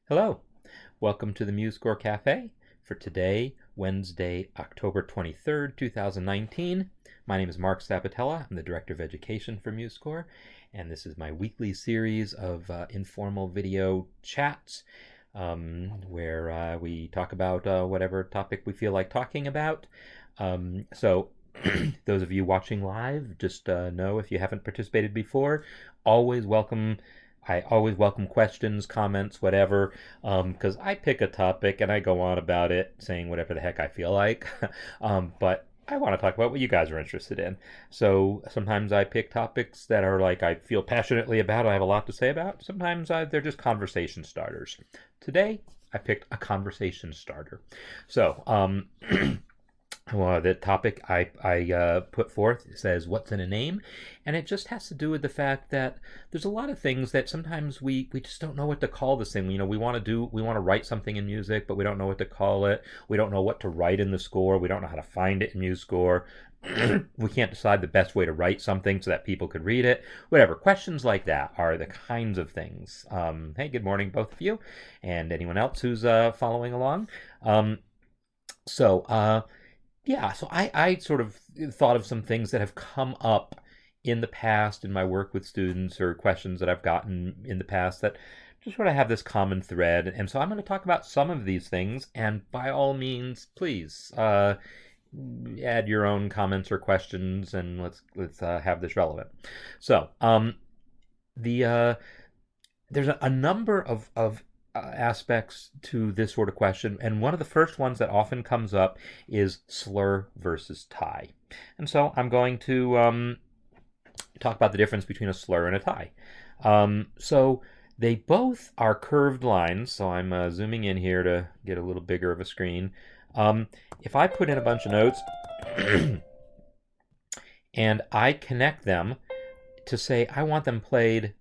Hello, welcome to the MuseScore Café for today, Wednesday, October 23rd, 2019. My name is Marc Sabatella. I'm the Director of Education for MuseScore, and this is my weekly series of informal video chats where we talk about whatever topic we feel like talking about. So those of you watching live, just know if you haven't participated before, always welcome. I always welcome questions, comments, whatever, because I pick a topic and I go on about it, saying whatever the heck I feel like. But I want to talk about what you guys are interested in. So sometimes I pick topics that are like I feel passionately about, I have a lot to say about. Sometimes they're just conversation starters. Today, I picked a conversation starter. So, well, the topic I put forth says, what's in a name? And it just has to do with the fact that there's a lot of things that sometimes we just don't know what to call this thing. You know, we want to write something in music, but we don't know what to call it. We don't know what to write in the score. We don't know how to find it in MuseScore. We can't decide the best way to write something so that people could read it. Whatever. Questions like that are the kinds of things. Hey, good morning, both of you, and anyone else who's following along. Yeah, so I sort of thought of some things that have come up in the past in my work with students or questions that I've gotten in the past that just sort of have this common thread. And so I'm going to talk about some of these things. And by all means, please add your own comments or questions, and let's have this relevant. So there's a number of aspects to this sort of question, and one of the first ones that often comes up is slur versus tie. And so I'm going to talk about the difference between a slur and a tie. So they both are curved lines, so I'm zooming in here to get a little bigger of a screen. If I put in a bunch of notes and I connect them to say I want them played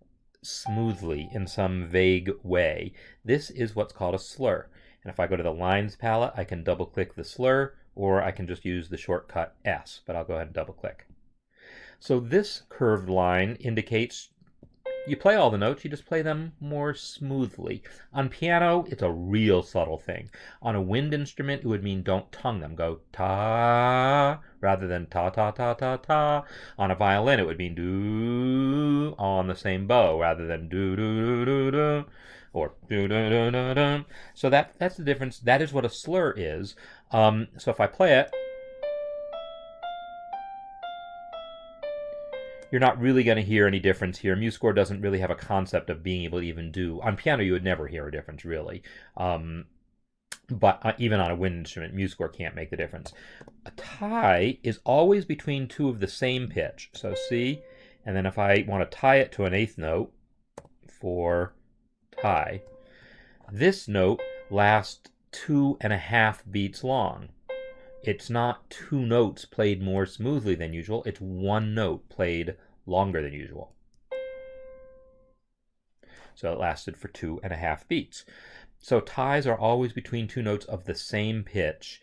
smoothly in some vague way, this is what's called a slur. And if I go to the lines palette, I can double click the slur, or I can just use the shortcut S, but I'll go ahead and double click. So this curved line indicates you play all the notes, you just play them more smoothly. On piano, it's a real subtle thing. On a wind instrument, it would mean don't tongue them. Go ta rather than ta ta ta ta ta. On a violin, it would mean do on the same bow rather than do do do do do or do do do do do. So that's the difference. That is what a slur is. So if I play it, you're not really going to hear any difference here. MuseScore doesn't really have a concept of being able to even do. On piano, you would never hear a difference, really. But even on a wind instrument, MuseScore can't make the difference. A tie is always between two of the same pitch. So C, and then if I want to tie it to an eighth note for tie, this note lasts 2.5 beats long. It's not two notes played more smoothly than usual. It's one note played longer than usual. So it lasted for 2.5 beats. So ties are always between two notes of the same pitch.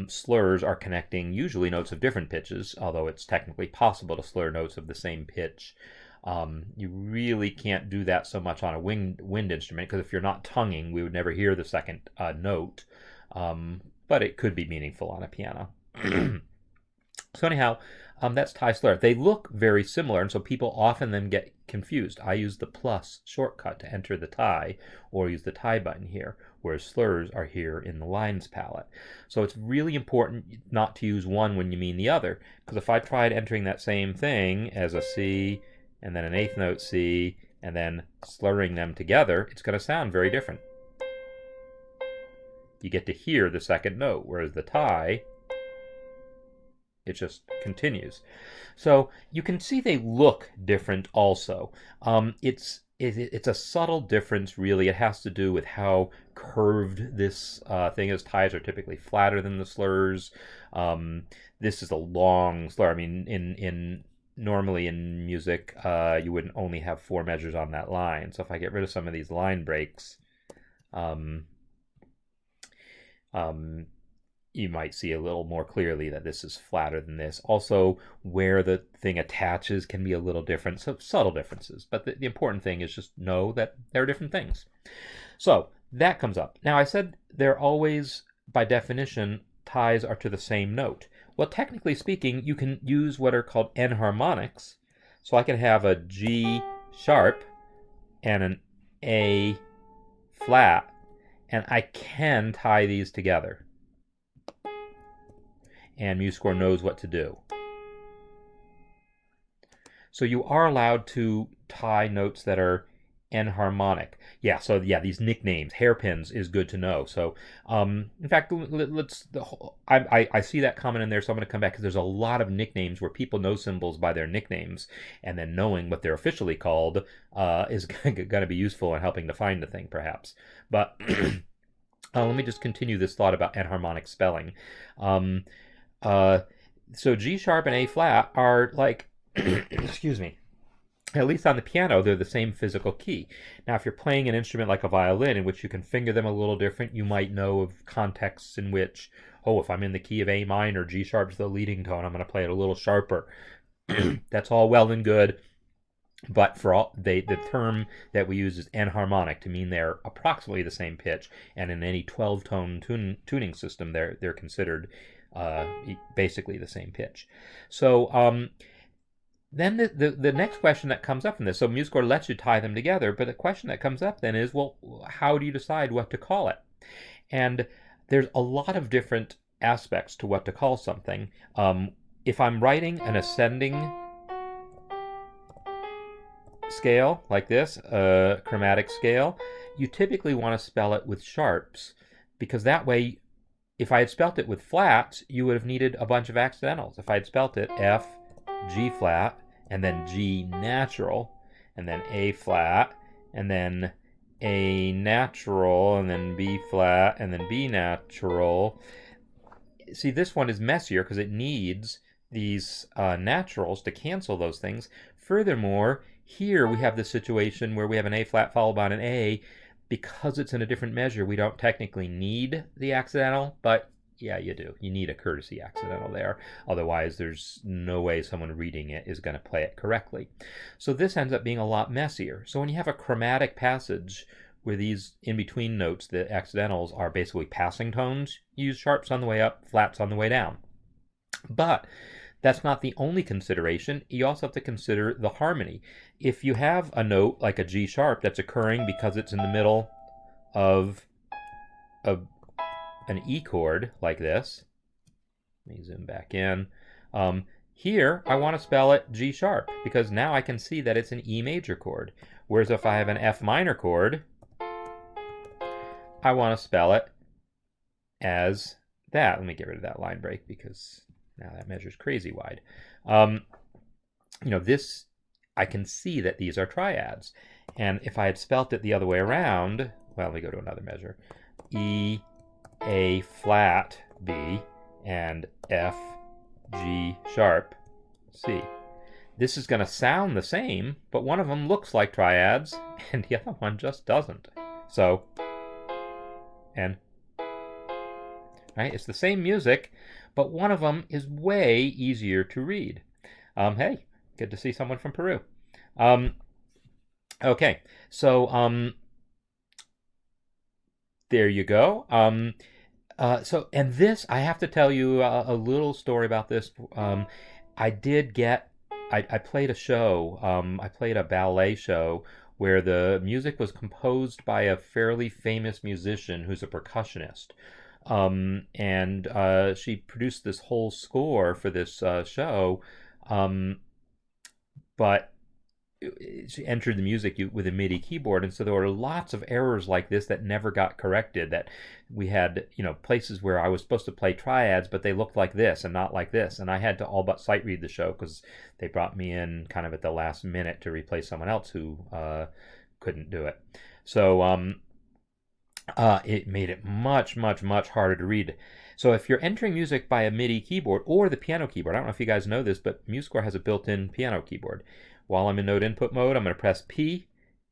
Slurs are connecting usually notes of different pitches, although it's technically possible to slur notes of the same pitch. You really can't do that so much on a wind instrument, because if you're not tonguing, we would never hear the second note. But it could be meaningful on a piano. So anyhow, that's tie slur. They look very similar, and so people often then get confused. I use the plus shortcut to enter the tie, or use the tie button here, whereas slurs are here in the lines palette. So it's really important not to use one when you mean the other, because if I tried entering that same thing as a C, and then an eighth note C, and then slurring them together, it's going to sound very different. You get to hear the second note, whereas the tie, it just continues. So you can see they look different also. It's a subtle difference, really. It has to do with how curved this thing is. Ties are typically flatter than the slurs. This is a long slur. I mean, normally in music, you wouldn't only have 4 measures on that line. So if I get rid of some of these line breaks, you might see a little more clearly that this is flatter than this. Also, where the thing attaches can be a little different, so subtle differences. But the important thing is just know that there are different things. So that comes up. Now I said they're always, by definition, ties are to the same note. Well, technically speaking, you can use what are called enharmonics. So I can have a G sharp and an A flat, and I can tie these together. And MuseScore knows what to do. So you are allowed to tie notes that are enharmonic. Yeah, so yeah, these nicknames, hairpins, is good to know. So, in fact, I see that comment in there, so I'm going to come back because there's a lot of nicknames where people know symbols by their nicknames, and then knowing what they're officially called is going to be useful in helping to find the thing, perhaps. But let me just continue this thought about enharmonic spelling. So G sharp and A flat are like, excuse me, at least on the piano, they're the same physical key. Now, if you're playing an instrument like a violin in which you can finger them a little different, you might know of contexts in which, oh, if I'm in the key of A minor, G sharp's the leading tone, I'm going to play it a little sharper. That's all well and good, but for all the term that we use is enharmonic to mean they're approximately the same pitch, and in any 12-tone tuning system, they're considered basically the same pitch. So then the next question that comes up in this, so MuseScore lets you tie them together, but the question that comes up then is, well, how do you decide what to call it? And there's a lot of different aspects to what to call something. If I'm writing an ascending scale like this, a chromatic scale, you typically want to spell it with sharps, because that way, if I had spelt it with flats, you would have needed a bunch of accidentals. If I had spelt it F, G flat, and then G natural, and then A flat, and then A natural, and then B flat, and then B natural. See, this one is messier because it needs these naturals to cancel those things. Furthermore, here we have the situation where we have an A flat followed by an A. Because it's in a different measure, we don't technically need the accidental, but yeah, you do. You need a courtesy accidental there. Otherwise, there's no way someone reading it is going to play it correctly. So this ends up being a lot messier. So when you have a chromatic passage where these in-between notes, the accidentals, are basically passing tones, you use sharps on the way up, flats on the way down. But that's not the only consideration. You also have to consider the harmony. If you have a note like a G sharp that's occurring because it's in the middle of an E chord like this, let me zoom back in. Here, I want to spell it G sharp because now I can see that it's an E major chord. Whereas if I have an F minor chord, I want to spell it as that. Let me get rid of that line break because now that measure's crazy wide. This, I can see that these are triads. And if I had spelt it the other way around, well, let me go to another measure. E, A flat, B, and F, G sharp, C. This is going to sound the same, but one of them looks like triads, and the other one just doesn't. So, and, right, it's the same music, but one of them is way easier to read. Hey, good to see someone from Peru. Okay, so there you go. And this, I have to tell you a little story about this. I played a show. I played a ballet show where the music was composed by a fairly famous musician who's a percussionist. And she produced this whole score for this show, but she entered the music with a MIDI keyboard, and so there were lots of errors like this that never got corrected. That we had, places where I was supposed to play triads, but they looked like this and not like this, and I had to all but sight read the show because they brought me in kind of at the last minute to replace someone else who couldn't do it. So it made it much, much, much harder to read. So if you're entering music by a MIDI keyboard or the piano keyboard, I don't know if you guys know this, but MuseScore has a built-in piano keyboard. While I'm in note input mode, I'm going to press P,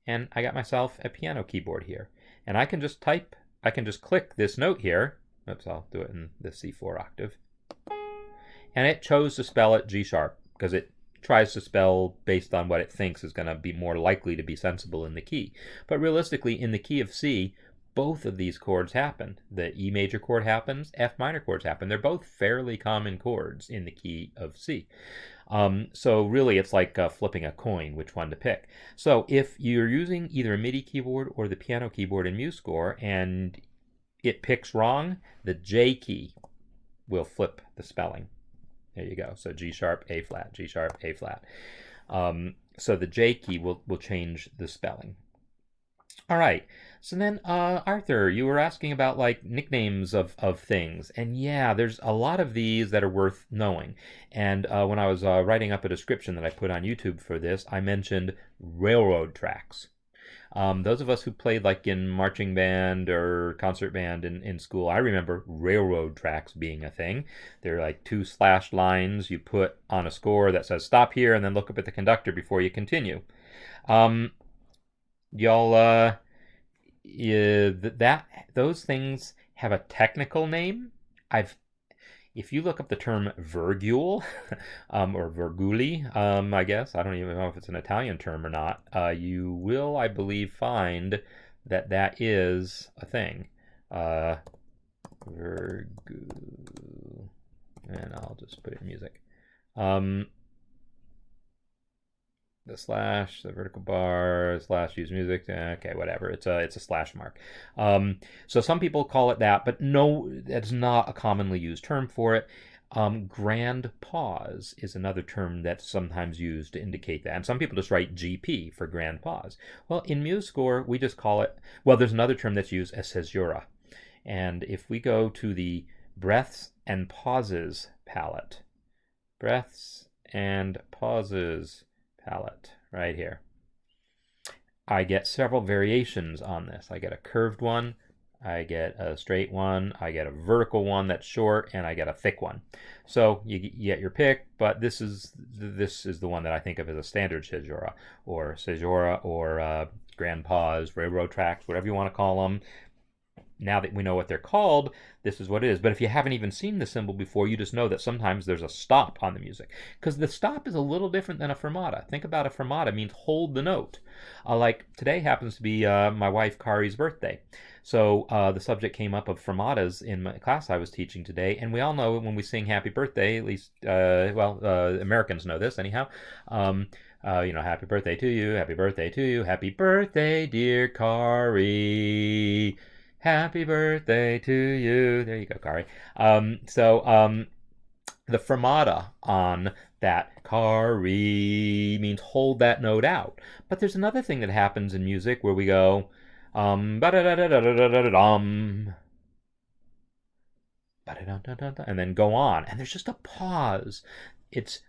and I got myself a piano keyboard here. And I can just click this note here. Oops, I'll do it in the C4 octave. And it chose to spell it G sharp, because it tries to spell based on what it thinks is going to be more likely to be sensible in the key. But realistically, in the key of C, both of these chords happen. The E major chord happens, F minor chords happen. They're both fairly common chords in the key of C. So really it's like flipping a coin, which one to pick. So if you're using either a MIDI keyboard or the piano keyboard in MuseScore and it picks wrong, the J key will flip the spelling. There you go. So G sharp, A flat, G sharp, A flat. So the J key will change the spelling. All right. So then, Arthur, you were asking about like nicknames of things. And yeah, there's a lot of these that are worth knowing. And when I was writing up a description that I put on YouTube for this, I mentioned railroad tracks. Those of us who played like in marching band or concert band in school, I remember railroad tracks being a thing. They're like two slashed lines you put on a score that says stop here and then look up at the conductor before you continue. Y'all, those things have a technical name. If you look up the term virgule, or virguli, I guess, I don't even know if it's an Italian term or not, you will, I believe, find that that is a thing. Virgule, and I'll just put it in music. The slash, the vertical bar, slash use music, okay, whatever. It's a slash mark. So some people call it that, but no, that's not a commonly used term for it. Grand pause is another term that's sometimes used to indicate that. And some people just write GP for grand pause. Well, in MuseScore, we just call it, well, there's another term that's used, a caesura. And if we go to the breaths and pauses palette, breaths and pauses palette right here, I get several variations on this. I get a curved one, I get a straight one, I get a vertical one that's short, and I get a thick one. So you get your pick, but this is the one that I think of as a standard caesura or grand pause, railroad tracks, whatever you want to call them. Now that we know what they're called, this is what it is. But if you haven't even seen the symbol before, you just know that sometimes there's a stop on the music. Because the stop is a little different than a fermata. Think about a fermata means hold the note. Like today happens to be my wife Kari's birthday. So the subject came up of fermatas in my class I was teaching today. And we all know when we sing happy birthday, at least, Americans know this anyhow. Happy birthday to you, happy birthday to you, happy birthday, dear Kari. Happy birthday to you. There you go, Kari. The fermata on that Kari means hold that note out. But there's another thing that happens in music where we go and then go on. And there's just a pause. It's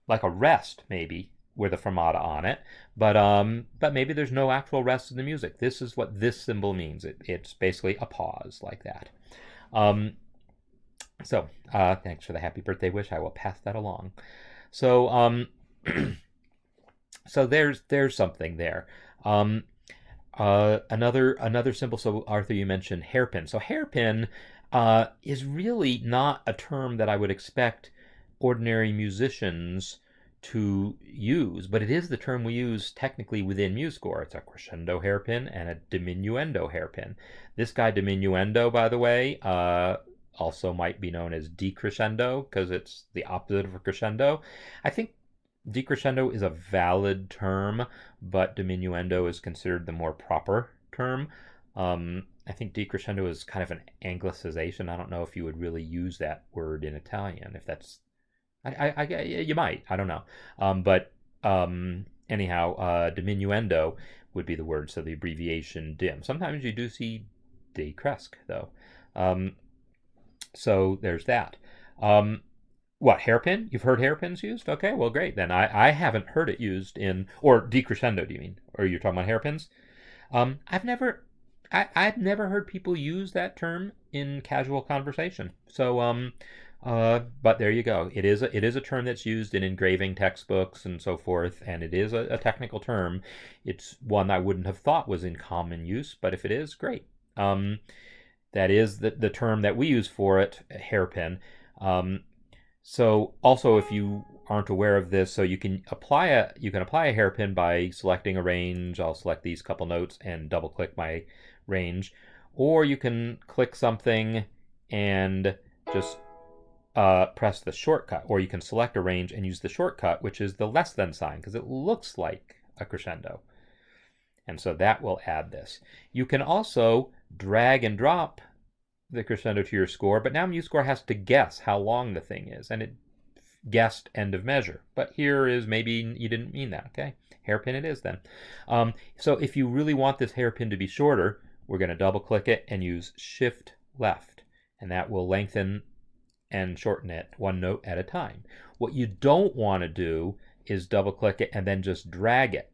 like a rest, maybe, with a fermata on it, but maybe there's no actual rest in the music. This is what this symbol means. It's basically a pause like that. Thanks for the happy birthday wish. I will pass that along. So so there's something there. Another symbol. So Arthur, you mentioned hairpin. So hairpin is really not a term that I would expect ordinary musicians to use, but it is the term we use technically within MuseScore. It's a crescendo hairpin and a diminuendo hairpin. This guy diminuendo, by the way, also might be known as decrescendo because it's the opposite of a crescendo. I think decrescendo is a valid term, but diminuendo is considered the more proper term. I think decrescendo is kind of an anglicization. I don't know if you would really use that word in Italian, if that's you might. I don't know. Anyhow, diminuendo would be the word, so the abbreviation dim. Sometimes you do see decresc, though. So there's that. What, hairpin? You've heard hairpins used? Okay, well, great. Then I haven't heard it used in, or decrescendo, do you mean? Or you're talking about hairpins? I've never heard people use that term in casual conversation. So, but there you go. It is a term that's used in engraving textbooks and so forth, and it is a technical term. It's one I wouldn't have thought was in common use, but if it is, great. That is the term that we use for it, hairpin. So also, if you aren't aware of this, so you can apply a hairpin by selecting a range. I'll select these couple notes and double click my range. Or you can click something and just press the shortcut, or you can select a range and use the shortcut, which is the less than sign, because it looks like a crescendo. And so that will add this. You can also drag and drop the crescendo to your score, but now MuseScore has to guess how long the thing is, and it guessed end of measure. But here is maybe you didn't mean that, okay? Hairpin it is then. So if you really want this hairpin to be shorter, we're going to double click it and use Shift left, and that will lengthen and shorten it one note at a time. What you don't want to do is double click it and then just drag it.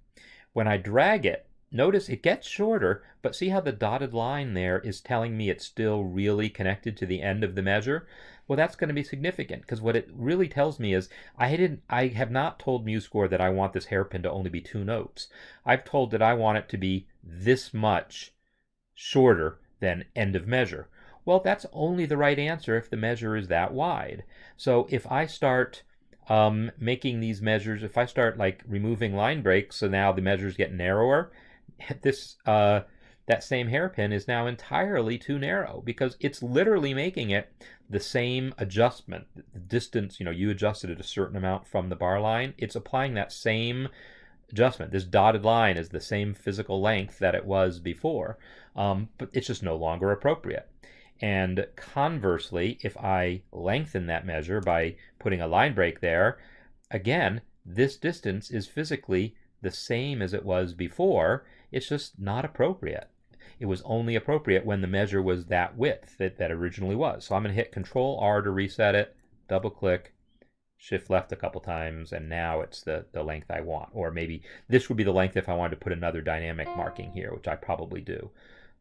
When I drag it, notice it gets shorter, but see how the dotted line there is telling me it's still really connected to the end of the measure? Well, that's going to be significant, because what it really tells me is I have not told MuseScore that I want this hairpin to only be 2 notes. I've told that I want it to be this much shorter than end of measure. Well, that's only the right answer if the measure is that wide. So if I start making these measures, if I start like removing line breaks, so now the measures get narrower, this that same hairpin is now entirely too narrow, because it's literally making it the same adjustment. The distance, you adjusted it a certain amount from the bar line. It's applying that same adjustment. This dotted line is the same physical length that it was before, but it's just no longer appropriate. And conversely, if I lengthen that measure by putting a line break there, again, this distance is physically the same as it was before. It's just not appropriate. It was only appropriate when the measure was that width that originally was. So I'm going to hit Control-R to reset it, double click, Shift left a couple times, and now it's the length I want. Or maybe this would be the length if I wanted to put another dynamic marking here, which I probably do.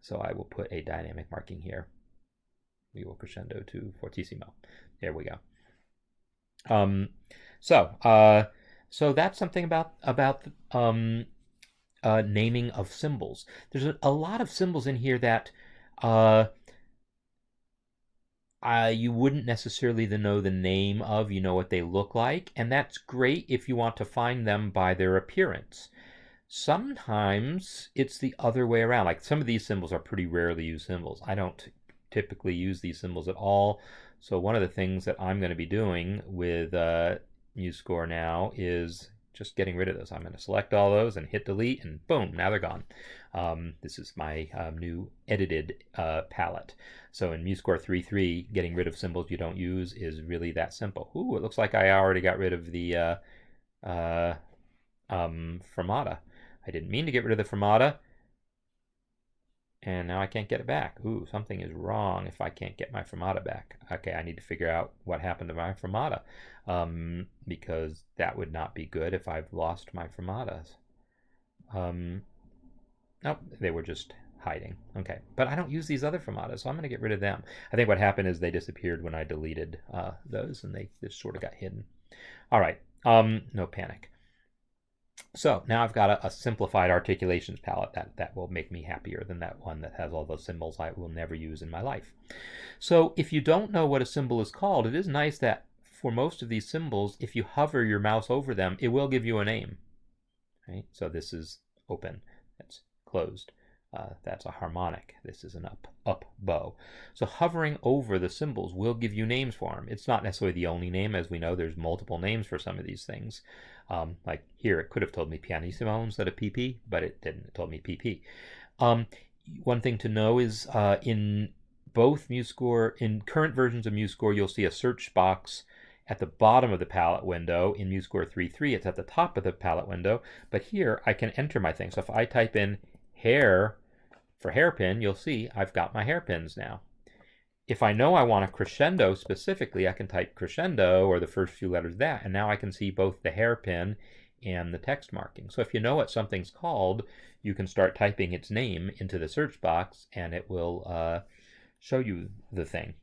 So I will put a dynamic marking here. We will crescendo to fortissimo. There we go. So that's something about naming of symbols. There's a lot of symbols in here that you wouldn't necessarily know the name of, what they look like, and that's great if you want to find them by their appearance. Sometimes it's the other way around. Like some of these symbols are pretty rarely used symbols. I don't typically use these symbols at all. So one of the things that I'm going to be doing with MuseScore now is just getting rid of those. I'm going to select all those and hit delete, and boom, now they're gone. This is my new edited palette. So in MuseScore 3.3, getting rid of symbols you don't use is really that simple. Ooh, it looks like I already got rid of the fermata. I didn't mean to get rid of the fermata, and now I can't get it back. Ooh, something is wrong if I can't get my fermata back. Okay, I need to figure out what happened to my fermata, because that would not be good if I've lost my fermatas. Nope, they were just hiding. Okay, but I don't use these other fermatas, so I'm going to get rid of them. I think what happened is they disappeared when I deleted those, and they just sort of got hidden. All right, no panic. So now I've got a simplified articulations palette that will make me happier than that one that has all those symbols I will never use in my life. So if you don't know what a symbol is called, it is nice that for most of these symbols, if you hover your mouse over them, it will give you a name. Right? So this is open, that's closed. That's a harmonic. This is an up bow. So hovering over the symbols will give you names for them. It's not necessarily the only name. As we know, there's multiple names for some of these things. Like here, it could have told me pianissimo instead of PP, but it didn't. It told me PP. One thing to know is in both MuseScore, in current versions of MuseScore, you'll see a search box at the bottom of the palette window. In MuseScore 3.3, it's at the top of the palette window. But here, I can enter my thing. So if I type in hair for hairpin, you'll see I've got my hairpins now. If I know I want a crescendo specifically, I can type crescendo or the first few letters of that, and now I can see both the hairpin and the text marking. So if you know what something's called, you can start typing its name into the search box, and it will show you the thing.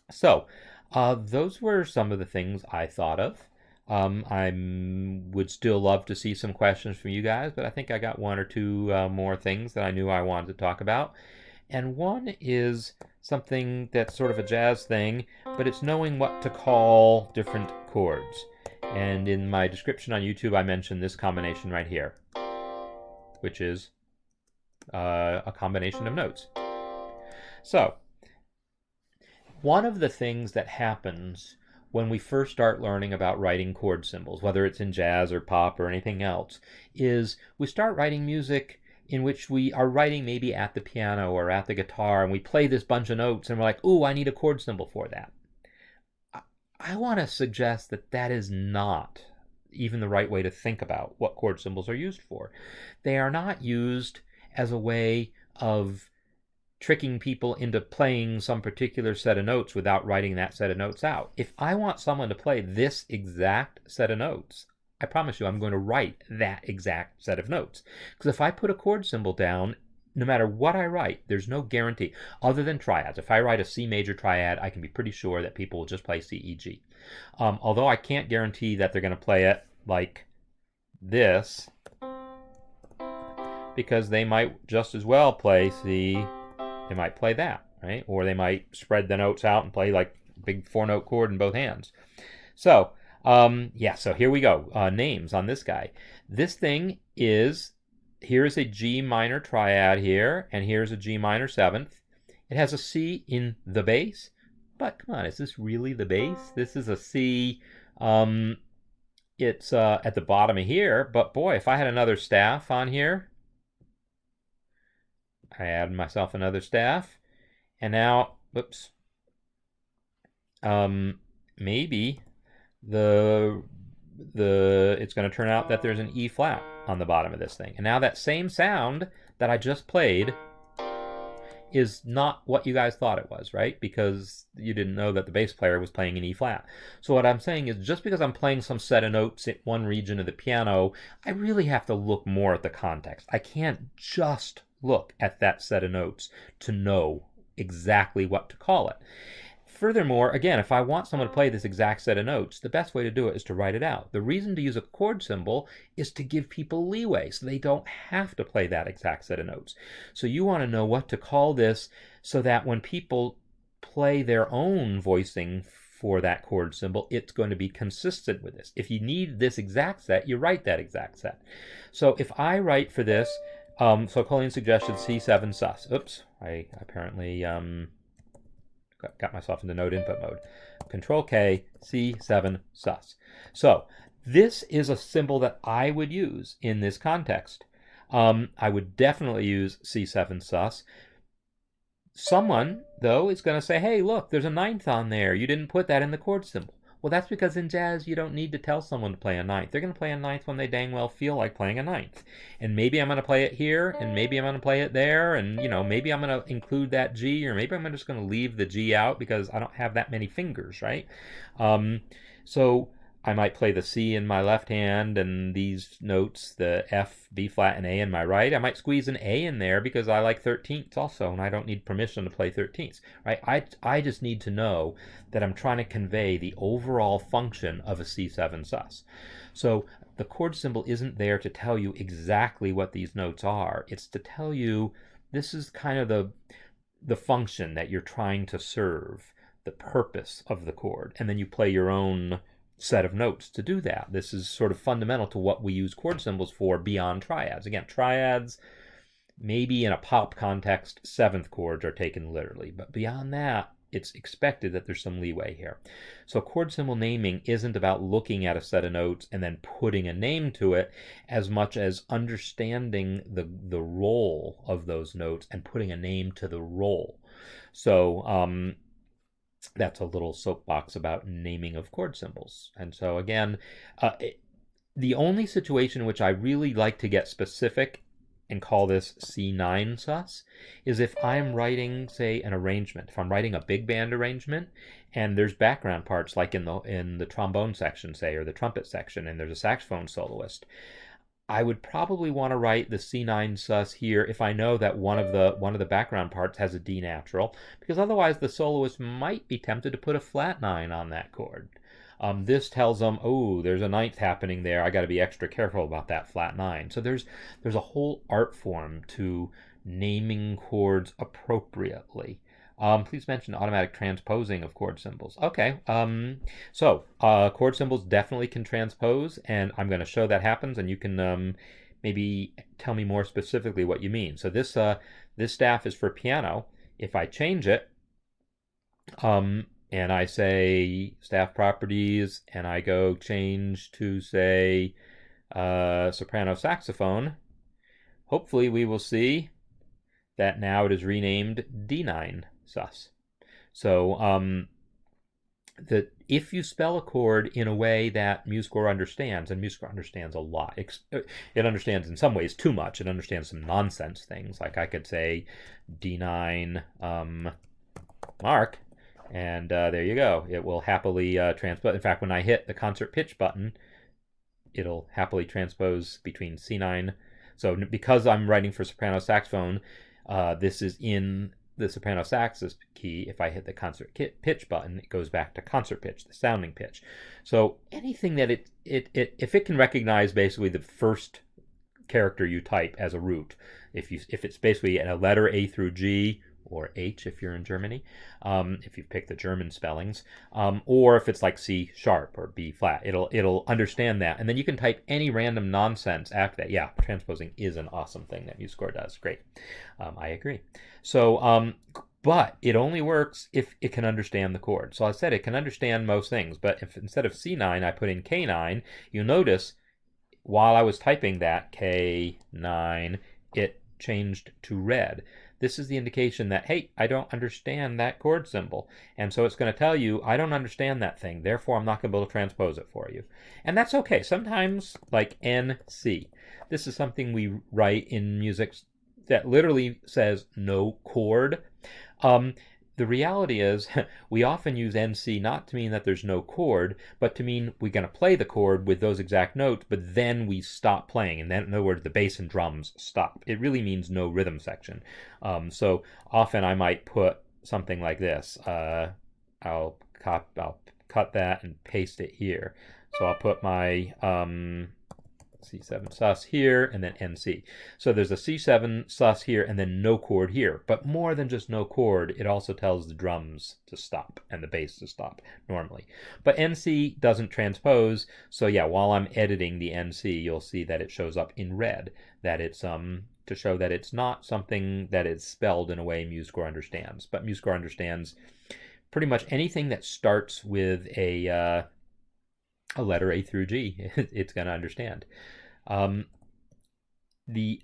So those were some of the things I thought of. I would still love to see some questions from you guys, but I think I got one or two more things that I knew I wanted to talk about. And one is something that's sort of a jazz thing, but it's knowing what to call different chords. And in my description on YouTube, I mentioned this combination right here, which is a combination of notes. So, one of the things that happens when we first start learning about writing chord symbols, whether it's in jazz or pop or anything else, is we start writing music in which we are writing maybe at the piano or at the guitar, and we play this bunch of notes and we're like, ooh, I need a chord symbol for that. I want to suggest that that is not even the right way to think about what chord symbols are used for. They are not used as a way of tricking people into playing some particular set of notes without writing that set of notes out. If I want someone to play this exact set of notes, I promise you I'm going to write that exact set of notes. Because if I put a chord symbol down, no matter what I write, there's no guarantee, other than triads. If I write a C major triad, I can be pretty sure that people will just play C, E, G. Although I can't guarantee that they're going to play it like this, because they might just as well play C. They might play that, right? Or they might spread the notes out and play like a big 4-note chord in both hands. So, yeah, so here we go. Names on this guy. This thing is, here's a G minor triad here, and here's a G minor 7th. It has a C in the bass, but come on, is this really the bass? This is a C. It's at the bottom of here, but boy, if I had another staff on here, I added myself another staff, and now, whoops, maybe it's going to turn out that there's an E flat on the bottom of this thing. And now that same sound that I just played is not what you guys thought it was, right? Because you didn't know that the bass player was playing an E flat. So what I'm saying is, just because I'm playing some set of notes in one region of the piano, I really have to look more at the context. I can't just look at that set of notes to know exactly what to call it. Furthermore, again, if I want someone to play this exact set of notes, the best way to do it is to write it out. The reason to use a chord symbol is to give people leeway so they don't have to play that exact set of notes. So you want to know what to call this so that when people play their own voicing for that chord symbol, it's going to be consistent with this. If you need this exact set, you write that exact set. So if I write for this, so Colleen suggested C7 sus. Oops, I apparently got myself into note input mode. Control K, C7 sus. So this is a symbol that I would use in this context. I would definitely use C7 sus. Someone, though, is going to say, hey, look, there's a 9th on there. You didn't put that in the chord symbol. Well, that's because in jazz, you don't need to tell someone to play a 9th. They're going to play a 9th when they dang well feel like playing a 9th. And maybe I'm going to play it here, and maybe I'm going to play it there, and, you know, maybe I'm going to include that G, or maybe I'm just going to leave the G out because I don't have that many fingers, right? So I might play the C in my left hand and these notes, the F, B flat, and A in my right. I might squeeze an A in there because I like 13ths also, and I don't need permission to play 13ths, right? I just need to know that I'm trying to convey the overall function of a C7 sus. So the chord symbol isn't there to tell you exactly what these notes are. It's to tell you this is kind of the function that you're trying to serve, the purpose of the chord, and then you play your own set of notes to do that. This is sort of fundamental to what we use chord symbols for beyond triads. Again, triads, maybe in a pop context, 7th chords are taken literally, but beyond that, it's expected that there's some leeway here. So chord symbol naming isn't about looking at a set of notes and then putting a name to it as much as understanding the role of those notes and putting a name to the role. So that's a little soapbox about naming of chord symbols. And so again, the only situation in which I really like to get specific and call this C9 sus is if I'm writing, say, an arrangement. If I'm writing a big band arrangement and there's background parts like in the trombone section, say, or the trumpet section, and there's a saxophone soloist, I would probably want to write the C9 sus here if I know that one of the background parts has a D natural, because otherwise the soloist might be tempted to put a flat 9 on that chord. This tells them, oh, there's a 9th happening there. I got to be extra careful about that flat 9. So there's a whole art form to naming chords appropriately. Please mention automatic transposing of chord symbols. Okay, so chord symbols definitely can transpose, and I'm going to show that happens, and you can maybe tell me more specifically what you mean. So this staff is for piano. If I change it, and I say staff properties, and I go change to, say, soprano saxophone, hopefully we will see that now it is renamed D9 sus. So that if you spell a chord in a way that MuseScore understands, and MuseScore understands a lot, it understands in some ways too much. It understands some nonsense things, like I could say D9 Marc, and there you go. It will happily transpose. In fact, when I hit the concert pitch button, it'll happily transpose between C9. So because I'm writing for soprano saxophone, this is in the soprano sax's key. If I hit the concert pitch button, it goes back to concert pitch, the sounding pitch. So anything that if it can recognize basically the first character you type as a root, if it's basically a letter A through G, or H if you're in Germany, if you pick the German spellings, or if it's like C sharp or B flat, it'll understand that, and then you can type any random nonsense after that. Yeah, transposing is an awesome thing that MuseScore does. Great, I agree. So, but it only works if it can understand the chord. So I said it can understand most things, but if instead of C9 I put in K9, you'll notice while I was typing that K9, it changed to red. This is the indication that, hey, I don't understand that chord symbol. And so it's going to tell you, I don't understand that thing, therefore I'm not going to be able to transpose it for you. And that's okay. Sometimes, like NC, this is something we write in music that literally says no chord. The reality is we often use NC not to mean that there's no chord, but to mean we're going to play the chord with those exact notes, but then we stop playing. And then, in other words, the bass and drums stop. It really means no rhythm section. So often I might put something like this. I'll cut that and paste it here. So I'll put my C7 sus here, and then NC. So there's a C7 sus here, and then no chord here. But more than just no chord, it also tells the drums to stop and the bass to stop normally. But NC doesn't transpose, so yeah, while I'm editing the NC, you'll see that it shows up in red, that it's to show that it's not something that is spelled in a way MuseScore understands. But MuseScore understands pretty much anything that starts with a letter A through G, it's going to understand. The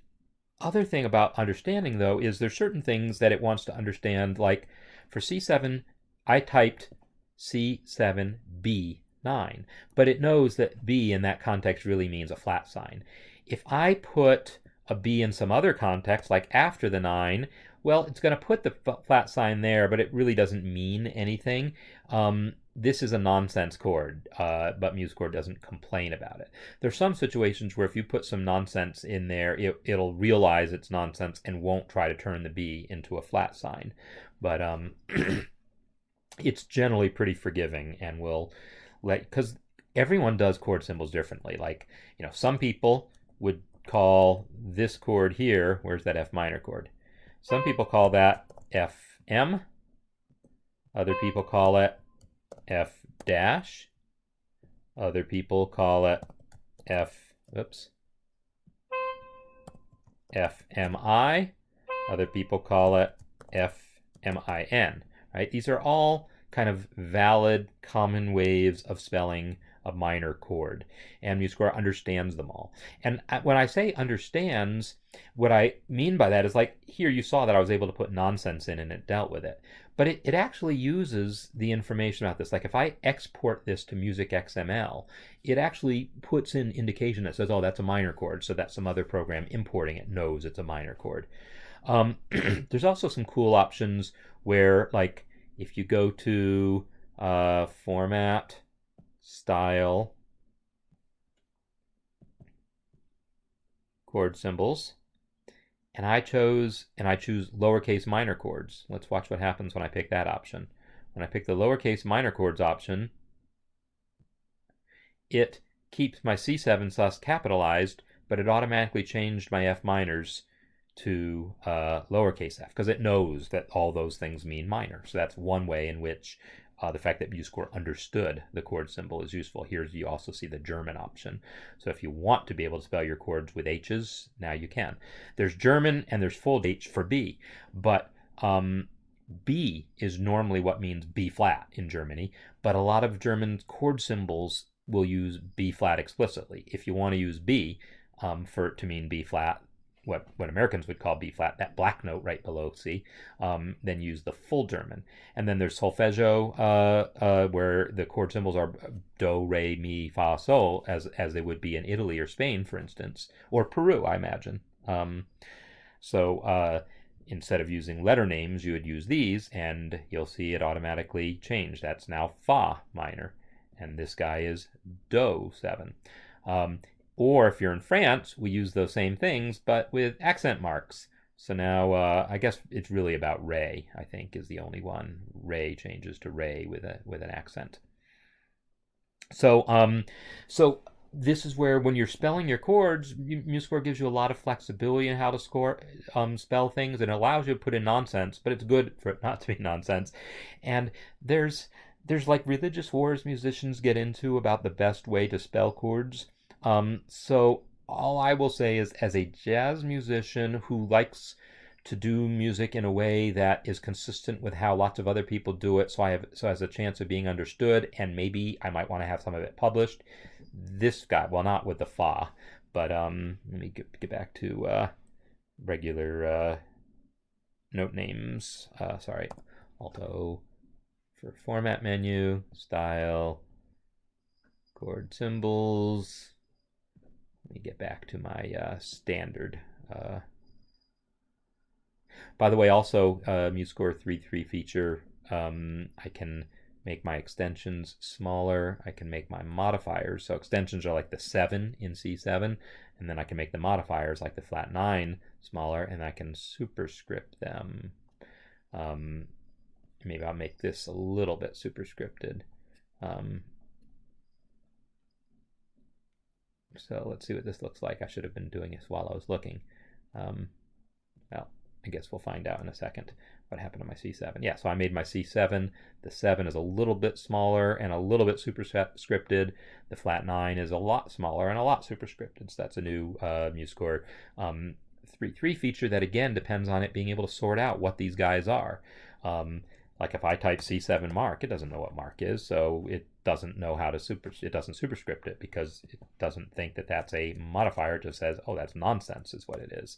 other thing about understanding, though, is there's certain things that it wants to understand. Like for C7, I typed C7B9, but it knows that B in that context really means a flat sign. If I put a B in some other context, like after the 9, well, it's going to put the flat sign there, but it really doesn't mean anything. This is a nonsense chord, but MuseScore doesn't complain about it. There's some situations where if you put some nonsense in there, it'll realize it's nonsense and won't try to turn the B into a flat sign. But it's generally pretty forgiving and will because everyone does chord symbols differently. Like, some people would call this chord here, where's that F minor chord? Some people call that FM. Other people call it F dash. Other people call it FMI. Other people call it FMIN. Right? These are all kind of valid common ways of spelling a minor chord, and MuseScore understands them all. And when I say understands, what I mean by that is, like, here you saw that I was able to put nonsense in and it dealt with it. But it actually uses the information about this. Like if I export this to Music XML, it actually puts in indication that says, oh, that's a minor chord, so that some other program importing it knows it's a minor chord. There's also some cool options where, like, if you go to Format, Style, Chord Symbols, and I choose lowercase minor chords. Let's watch what happens when I pick that option. When I pick the lowercase minor chords option, it keeps my C7 sus capitalized, but it automatically changed my F minors to lowercase f, because it knows that all those things mean minor. So that's one way in which the fact that MuseScore understood the chord symbol is useful. Here you also see the German option. So if you want to be able to spell your chords with H's, now you can. There's German and there's full H for B, but B is normally what means B flat in Germany, but a lot of German chord symbols will use B flat explicitly. If you want to use B to mean B flat, what Americans would call B flat, that black note right below C, then use the full German. And then there's solfeggio, where the chord symbols are do, re, mi, fa, sol, as they would be in Italy or Spain, for instance, or Peru, I imagine. So instead of using letter names, you would use these, and you'll see it automatically change. That's now fa minor, and this guy is do 7. Or if you're in France, we use those same things, but with accent marks. So now I guess it's really about re, I think, is the only one. Re changes to re with an accent. So this is where, when you're spelling your chords, MuseScore gives you a lot of flexibility in how to spell things, and it allows you to put in nonsense, but it's good for it not to be nonsense. And there's like religious wars musicians get into about the best way to spell chords. So all I will say is, as a jazz musician who likes to do music in a way that is consistent with how lots of other people do it, so has a chance of being understood, and maybe I might want to have some of it published. This guy, well, not with the fa, but let me get back to regular note names. Sorry, Alt-O for format menu, style, chord symbols. Let me get back to my standard. By the way, also MuseScore 3.3 feature, I can make my extensions smaller. I can make my modifiers. So extensions are like the 7 in C7, and then I can make the modifiers like the flat 9 smaller, and I can superscript them. Maybe I'll make this a little bit superscripted. So let's see what this looks like. I should have been doing this while I was looking. Well, I guess we'll find out in a second what happened to my C7. Yeah, so I made my C7. The 7 is a little bit smaller and a little bit superscripted. The flat 9 is a lot smaller and a lot superscripted. So that's a new MuseScore 3.3 feature that, again, depends on it being able to sort out what these guys are. Like if I type C7 Marc, it doesn't know what Marc is, so it doesn't know how to it doesn't superscript it, because it doesn't think that that's a modifier. It just says, oh, that's nonsense is what it is.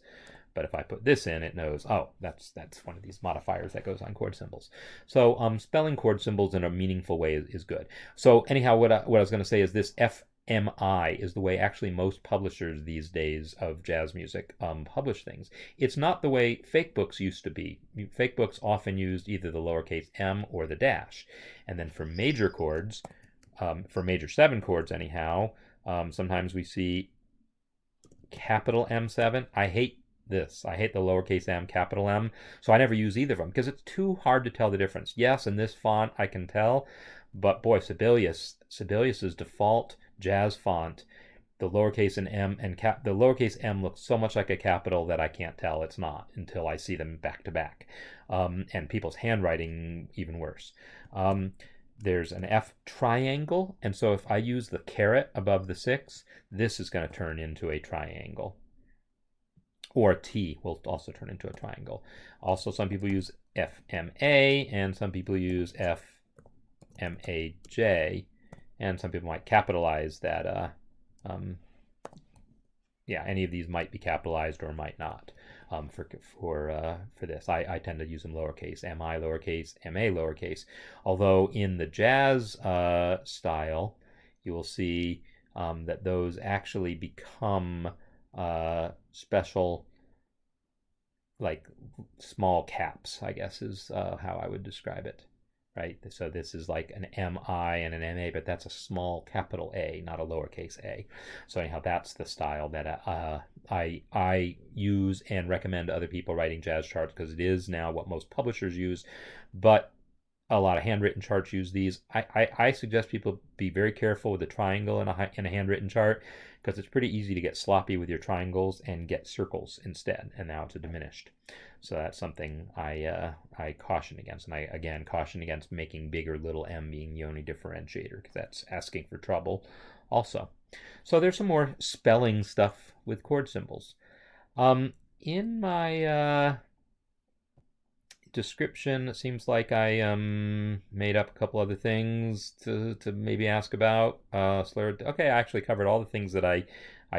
But if I put this in, it knows, oh, that's one of these modifiers that goes on chord symbols. So spelling chord symbols in a meaningful way is good. So anyhow, what I was going to say is this FMI is the way actually most publishers these days of jazz music publish things. It's not the way fake books used to be. Fake books often used either the lowercase m or the dash. And then for major chords, for major 7 chords anyhow, sometimes we see capital M7. I hate this. I hate the lowercase m, capital M. So I never use either of them because it's too hard to tell the difference. Yes, in this font I can tell, but boy, Sibelius's default jazz font, the lowercase and m and the lowercase m looks so much like a capital that I can't tell it's not until I see them back to back. And people's handwriting even worse. There's an F triangle, and so if I use the caret above the 6, this is going to turn into a triangle. Or a T will also turn into a triangle. Also, some people use FMA, and some people use FMAJ, and some people might capitalize that. Yeah, any of these might be capitalized or might not for this. I tend to use them lowercase, MI lowercase, MA lowercase. Although in the jazz style, you will see that those actually become special, like small caps, I guess is how I would describe it, right? So this is like an MI and an MA, but that's a small capital A, not a lowercase a. So anyhow, that's the style that I use and recommend other people writing jazz charts, because it is now what most publishers use, but a lot of handwritten charts use these. I suggest people be very careful with the triangle in a handwritten chart, because it's pretty easy to get sloppy with your triangles and get circles instead, and now it's a diminished. So that's something I caution against, and I again caution against making big or little m being the only differentiator, because that's asking for trouble also. So there's some more spelling stuff with chord symbols. In my description, it seems like I made up a couple other things to maybe ask about. Slur. Okay, I actually covered all the things that I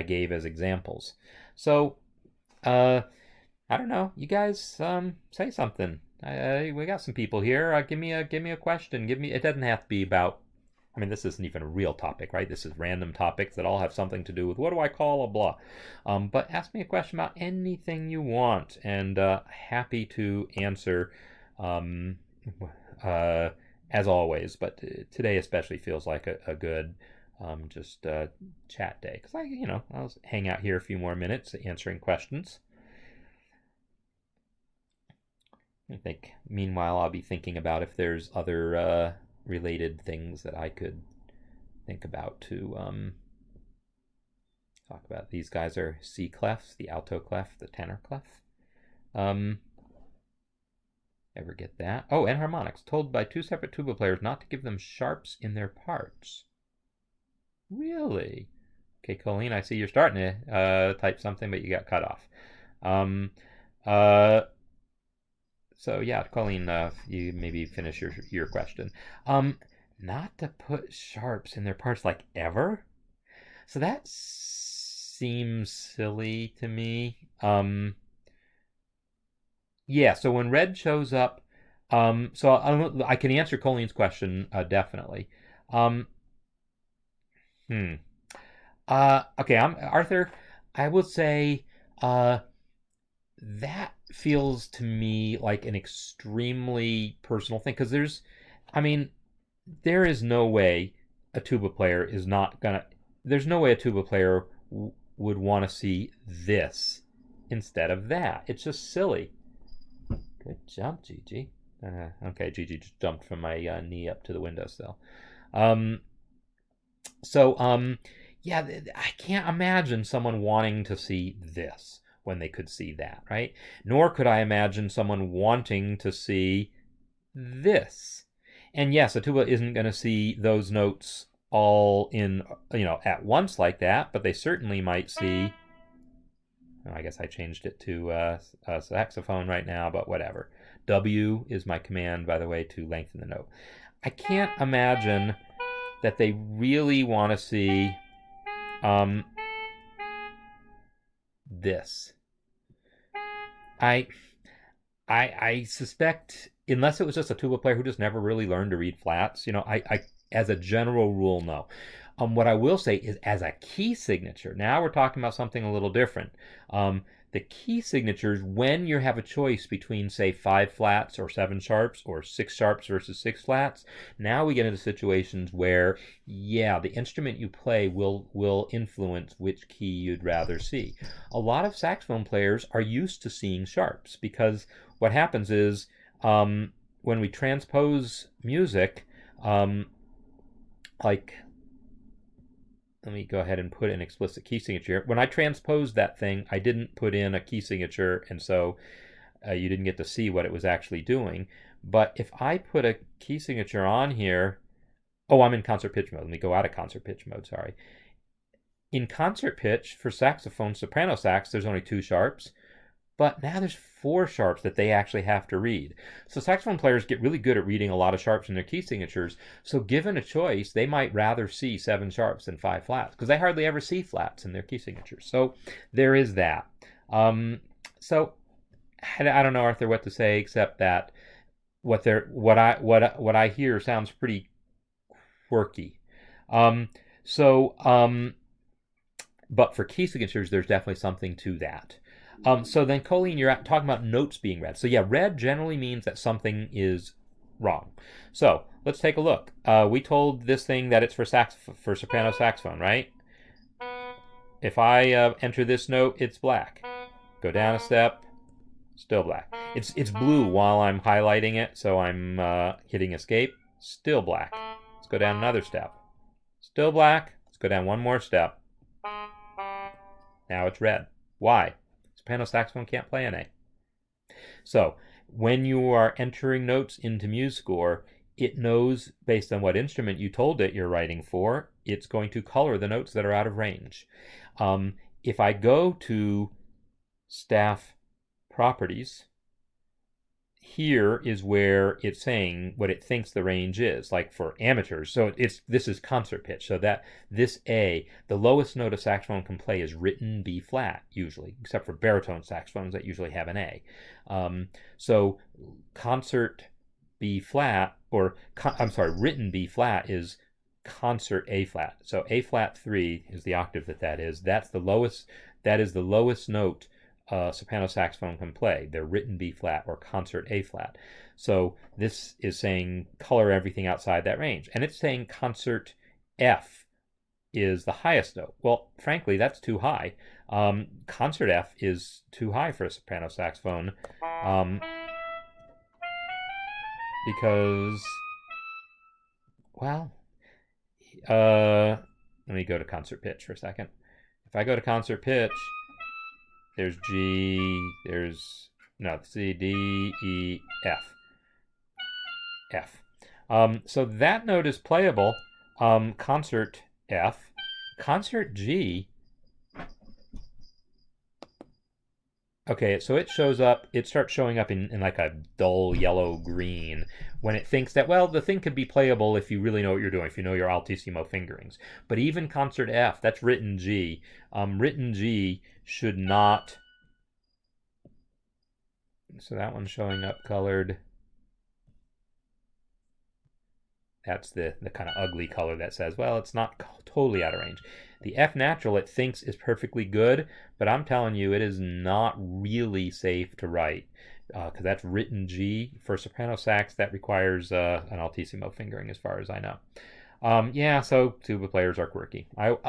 gave as examples. So I don't know. You guys say something. We got some people here. Give me a question. It doesn't have to be about. I mean, this isn't even a real topic, right? This is random topics that all have something to do with what do I call a blah. But ask me a question about anything you want, and happy to answer, as always. But today especially feels like a good just chat day, because I'll hang out here a few more minutes answering questions. I think meanwhile I'll be thinking about if there's other related things that I could think about to talk about. These guys are C clefs, the alto clef, the tenor clef. Ever get that? Oh, and harmonics. Told by two separate tuba players not to give them sharps in their parts. Really? Okay, Colleen, I see you're starting to type something, but you got cut off. So yeah, Colleen, you maybe finish your question. Not to put sharps in their parts like ever. So that seems silly to me. Yeah. So when red shows up, so I can answer Colleen's question definitely. Okay, I'm Arthur. I would say that feels to me like an extremely personal thing, because there is no way a tuba player is not gonna. There's no way a tuba player would want to see this instead of that. It's just silly. Good jump, Gigi. Okay, Gigi just jumped from my knee up to the windowsill. Yeah, I can't imagine someone wanting to see this when they could see that, right? Nor could I imagine someone wanting to see this. And yes, a tuba isn't going to see those notes all in, at once like that, but they certainly might see. I guess I changed it to a saxophone right now, but whatever. W is my command, by the way, to lengthen the note. I can't imagine that they really want to see this. I suspect, unless it was just a tuba player who just never really learned to read flats, I as a general rule, no. What I will say is, as a key signature, now we're talking about something a little different. The key signatures, when you have a choice between, say, 5 flats or 7 sharps, or 6 sharps versus 6 flats, now we get into situations where, yeah, the instrument you play will influence which key you'd rather see. A lot of saxophone players are used to seeing sharps, because what happens is, when we transpose music, let me go ahead and put an explicit key signature. When I transposed that thing, I didn't put in a key signature, and so you didn't get to see what it was actually doing. But if I put a key signature on here, I'm in concert pitch mode. Let me go out of concert pitch mode, sorry. In concert pitch, for saxophone, soprano sax, there's only 2 sharps. But now there's 4 sharps that they actually have to read. So saxophone players get really good at reading a lot of sharps in their key signatures. So given a choice, they might rather see 7 sharps than 5 flats, because they hardly ever see flats in their key signatures. So there is that. So I don't know, Arthur, what to say, except that what I hear sounds pretty quirky. But for key signatures, there's definitely something to that. So then, Colleen, you're talking about notes being read. So yeah, red generally means that something is wrong. So let's take a look. We told this thing that it's for soprano saxophone, right? If I enter this note, it's black. Go down a step, still black. It's blue while I'm highlighting it, so I'm hitting escape, still black. Let's go down another step. Still black. Let's go down one more step. Now it's red. Why? Soprano saxophone can't play an A. So when you are entering notes into MuseScore, it knows, based on what instrument you told it you're writing for, it's going to color the notes that are out of range. If I go to staff properties, here is where it's saying what it thinks the range is, like for amateurs. So this is concert pitch. So that this A, the lowest note a saxophone can play is written B flat usually, except for baritone saxophones that usually have an A. So concert B flat, or I'm sorry, written B flat is concert A flat. So A flat 3 is the octave that is. That's the lowest. That is the lowest note soprano saxophone can play. They're written B flat or concert A flat. So this is saying color everything outside that range. And it's saying concert F is the highest note. Well, frankly, that's too high. Concert F is too high for a soprano saxophone because, well, let me go to concert pitch for a second. If I go to concert pitch, there's G, there's, no, C, D, E, F. F. So that note is playable. Concert F. Concert G. Okay, so it shows up, it starts showing up in like a dull yellow green when it thinks that, well, the thing could be playable if you really know what you're doing, if you know your altissimo fingerings. But even concert F, that's written G. Written G should not, so that one's showing up colored. That's the kind of ugly color that says, well, it's not totally out of range. The F natural it thinks is perfectly good, but I'm telling you it is not really safe to write because that's written G. For soprano sax, that requires an altissimo fingering as far as I know. Yeah, so tuba players are quirky.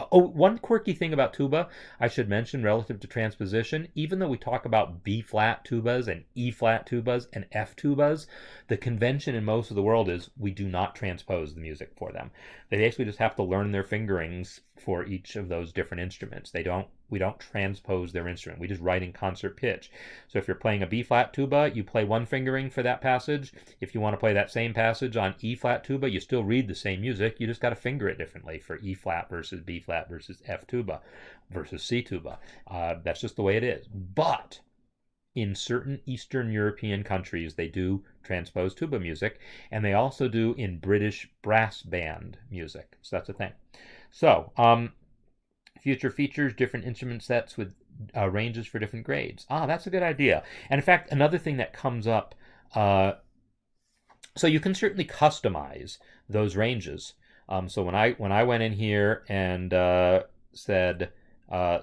One quirky thing about tuba I should mention relative to transposition, even though we talk about B flat tubas and E flat tubas and F tubas, the convention in most of the world is we do not transpose the music for them. They basically just have to learn their fingerings for each of those different instruments. We don't transpose their instrument. We just write in concert pitch. So if you're playing a B flat tuba, you play one fingering for that passage. If you want to play that same passage on E flat tuba, you still read the same music. You just got to finger it differently for E flat versus B flat versus F tuba versus C tuba. That's just the way it is. But in certain Eastern European countries, they do transpose tuba music, and they also do in British brass band music. So that's a thing. So, future features, different instrument sets with ranges for different grades. That's a good idea. And in fact, another thing that comes up, so you can certainly customize those ranges. So when I went in here and said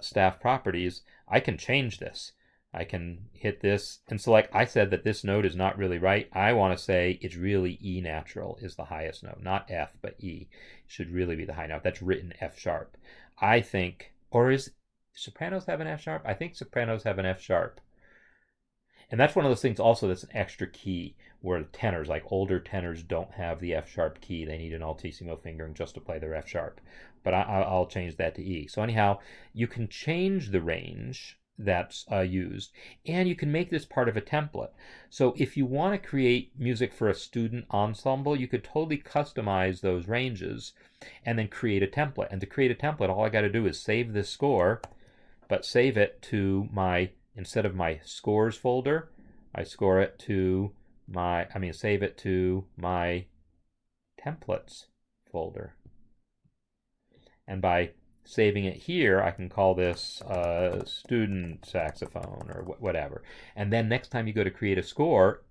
staff properties, I can change this. I can hit this and select, I said that this note is not really right. I want to say it's really E natural is the highest note, not F, but E. It should really be the high note. That's written F sharp. I think, or is sopranos have an F sharp? I think sopranos have an F sharp. And that's one of those things also that's an extra key where tenors, like older tenors, don't have the F sharp key. They need an altissimo fingering just to play their F sharp. But I'll change that to E. So anyhow, you can change the range that's used, and you can make this part of a template. So if you want to create music for a student ensemble, you could totally customize those ranges and then create a template. And to create a template, all I got to do is save this score, but save it to my, instead of my scores folder, I score it to my, save it to my templates folder. And by saving it here, I can call this student saxophone or whatever. And then next time you go to create a score,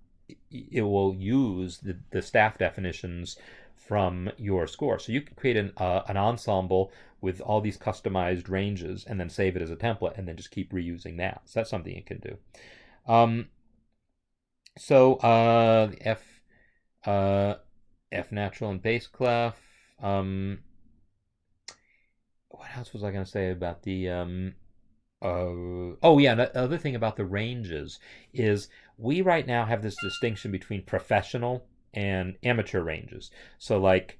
it will use the staff definitions from your score. So you can create an ensemble with all these customized ranges and then save it as a template and then just keep reusing that. So that's something you can do. F natural and bass clef. What else was I going to say about the another thing about the ranges is we right now have this distinction between professional and amateur ranges. So like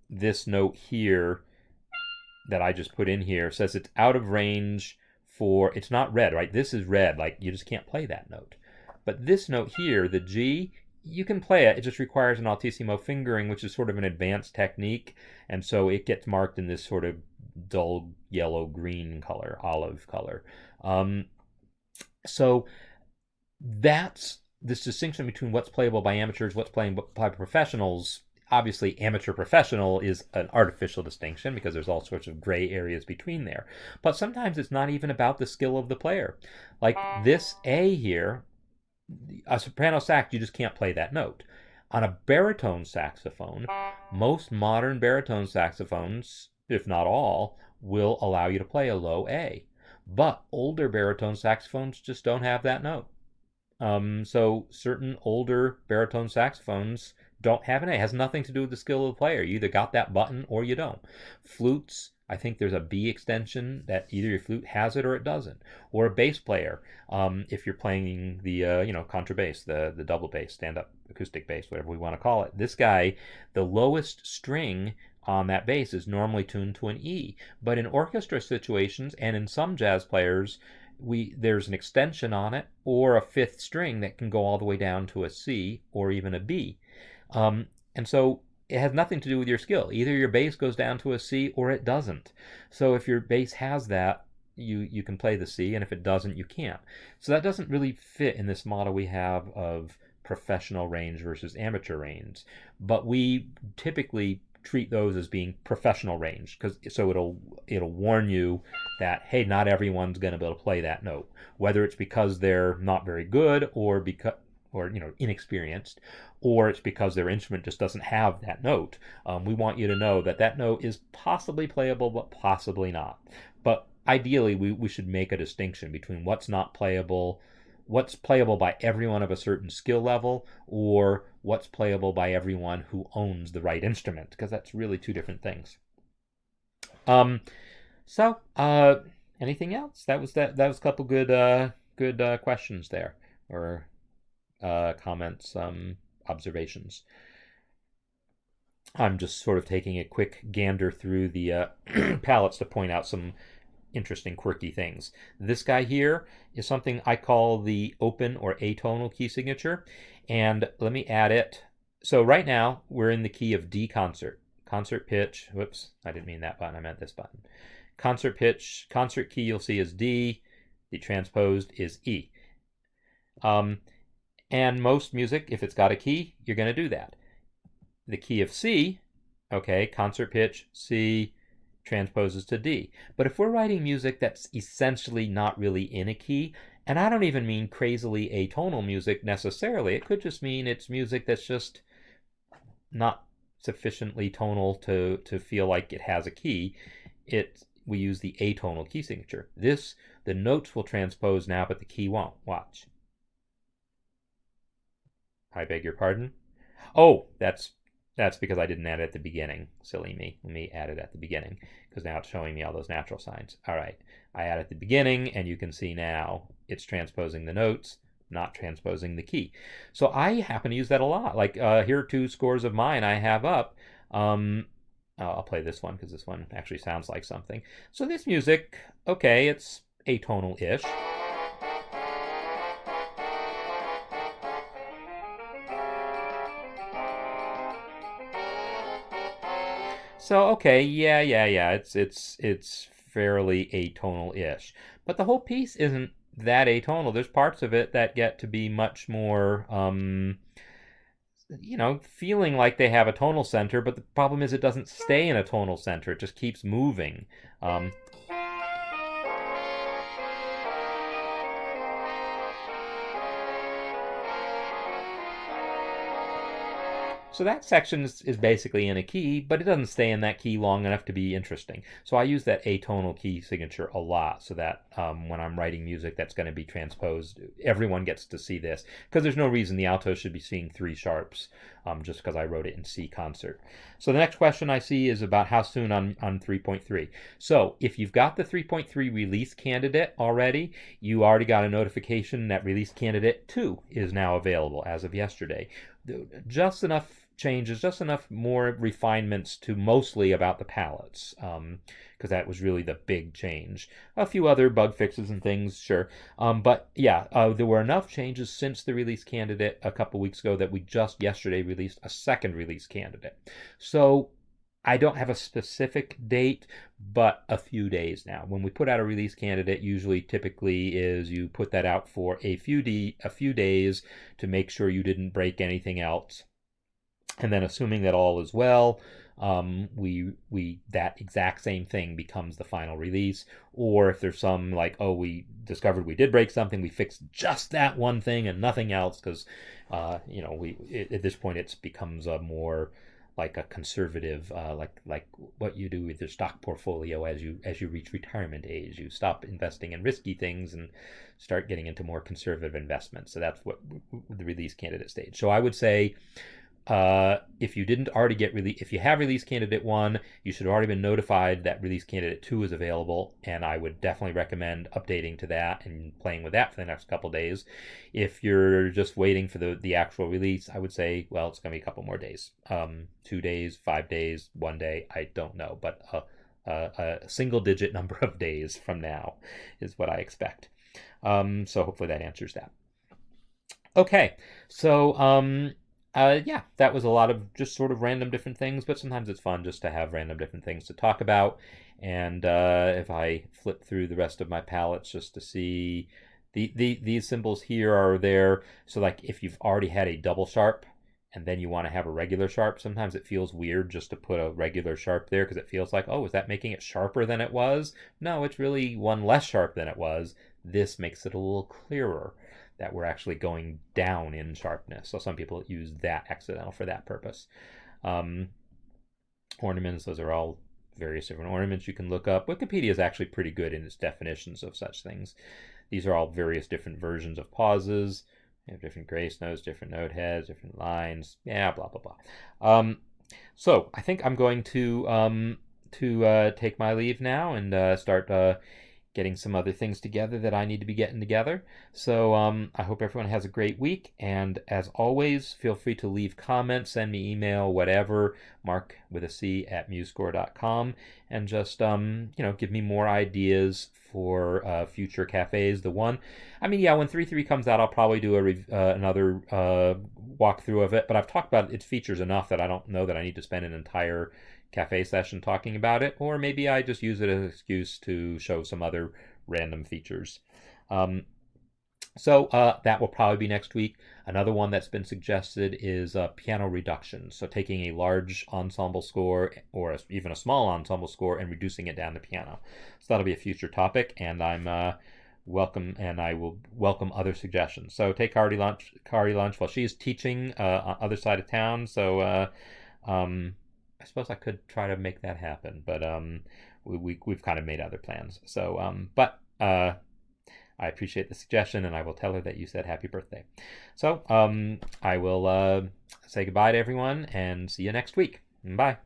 this note here that I just put in here says it's out of range for, it's not red, right? This is red, like you just can't play that note. But this note here, the G, you can play it. It just requires an altissimo fingering, which is sort of an advanced technique. And so it gets marked in this sort of dull yellow-green color, olive color. So that's this distinction between what's playable by amateurs, what's playable by professionals, obviously amateur professional is an artificial distinction because there's all sorts of gray areas between there. But sometimes it's not even about the skill of the player. Like this A here, a soprano sax, you just can't play that note. On a baritone saxophone, most modern baritone saxophones, if not all, will allow you to play a low A. But older baritone saxophones just don't have that note. So certain older baritone saxophones don't have an A. It has nothing to do with the skill of the player. You either got that button or you don't. Flutes, I think there's a B extension that either your flute has it or it doesn't. Or a bass player, if you're playing the contrabass, the double bass, stand-up acoustic bass, whatever we want to call it. This guy, the lowest string on that bass is normally tuned to an E. But in orchestra situations and in some jazz players, there's an extension on it or a fifth string that can go all the way down to a C or even a B. And so it has nothing to do with your skill. Either your bass goes down to a C or it doesn't. So if your bass has that, you can play the C, and if it doesn't, you can't. So that doesn't really fit in this model we have of professional range versus amateur range. But we typically treat those as being professional range, so it'll warn you that, hey, not everyone's going to be able to play that note, whether it's because they're not very good or inexperienced, or it's because their instrument just doesn't have that note. We want you to know that that note is possibly playable but possibly not. But ideally we should make a distinction between what's not playable, what's playable by everyone of a certain skill level, or what's playable by everyone who owns the right instrument, because that's really two different things. Anything else? That was a couple good questions there, or comments, observations. I'm just sort of taking a quick gander through the palettes to point out some interesting, quirky things. This guy here is something I call the open or atonal key signature, and let me add it. So right now we're in the key of D concert. Concert pitch, whoops, I didn't mean that button, I meant this button. Concert pitch, concert key you'll see is D, the transposed is E. And most music, if it's got a key, you're going to do that. The key of C, okay, concert pitch, C, transposes to D. But if we're writing music that's essentially not really in a key, and I don't even mean crazily atonal music necessarily, it could just mean it's music that's just not sufficiently tonal to feel like it has a key, we use the atonal key signature. The notes will transpose now, but the key won't. Watch. I beg your pardon? Oh, that's because I didn't add it at the beginning. Silly me. Let me add it at the beginning, because now it's showing me all those natural signs. All right. I add it at the beginning, and you can see now it's transposing the notes, not transposing the key. So I happen to use that a lot. Like here are two scores of mine I have up. I'll play this one because this one actually sounds like something. So this music, okay, it's atonal-ish. So okay, yeah, it's fairly atonal-ish, but the whole piece isn't that atonal. There's parts of it that get to be much more, feeling like they have a tonal center, but the problem is it doesn't stay in a tonal center. It just keeps moving. So that section is basically in a key, but it doesn't stay in that key long enough to be interesting. So I use that atonal key signature a lot, so that when I'm writing music that's going to be transposed, everyone gets to see this, because there's no reason the alto should be seeing three sharps just because I wrote it in C concert. So the next question I see is about how soon on 3.3. So if you've got the 3.3 release candidate already, you already got a notification that release candidate 2 is now available as of yesterday. Just enough changes, just enough more refinements to mostly about the palettes, because that was really the big change. A few other bug fixes and things, sure, but yeah, there were enough changes since the release candidate a couple weeks ago that we just yesterday released a second release candidate. So I don't have a specific date, but a few days now. When we put out a release candidate, usually typically is you put that out for a few days to make sure you didn't break anything else. And then assuming that all is well, we that exact same thing becomes the final release. Or if there's some like, oh, we discovered we did break something, we fixed just that one thing and nothing else, because at this point it becomes a more like a conservative, like what you do with your stock portfolio as you reach retirement age. You stop investing in risky things and start getting into more conservative investments. So that's what the release candidate stage. So I would say, if you didn't already if you have release candidate 1, you should have already been notified that release candidate 2 is available, and I would definitely recommend updating to that and playing with that for the next couple days. If you're just waiting for the actual release, I would say, well, it's going to be a couple more days. 2 days, 5 days, 1 day, I don't know, but a single digit number of days from now is what I expect. So hopefully that answers that. Okay, so yeah, that was a lot of just sort of random different things, but sometimes it's fun just to have random different things to talk about. And if I flip through the rest of my palettes just to see, these symbols here are there. So like if you've already had a double sharp and then you want to have a regular sharp, sometimes it feels weird just to put a regular sharp there because it feels like, oh, is that making it sharper than it was? No, it's really one less sharp than it was. This makes it a little clearer that we're actually going down in sharpness. So some people use that accidental for that purpose. Ornaments, those are all various different ornaments you can look up. Wikipedia is actually pretty good in its definitions of such things. These are all various different versions of pauses. You have different grace notes, different note heads, different lines. Yeah, blah, blah, blah. So I think I'm going to take my leave now and start getting some other things together that I need to be getting together. So I hope everyone has a great week. And as always, feel free to leave comments, send me email, whatever, Marc with a C at musescore.com, and just, give me more ideas for future cafes. When 3.3 comes out, I'll probably do another walkthrough of it. But I've talked about its features enough that I don't know that I need to spend an entire cafe session talking about it, or maybe I just use it as an excuse to show some other random features. So that will probably be next week. Another one that's been suggested is piano reduction. So taking a large ensemble score or even a small ensemble score and reducing it down to piano. So that'll be a future topic, and I'm welcome, and I will welcome other suggestions. So take Kari lunch while she's teaching on other side of town. So I suppose I could try to make that happen, but we've kind of made other plans. So, I appreciate the suggestion, and I will tell her that you said happy birthday. So I will say goodbye to everyone and see you next week. Bye.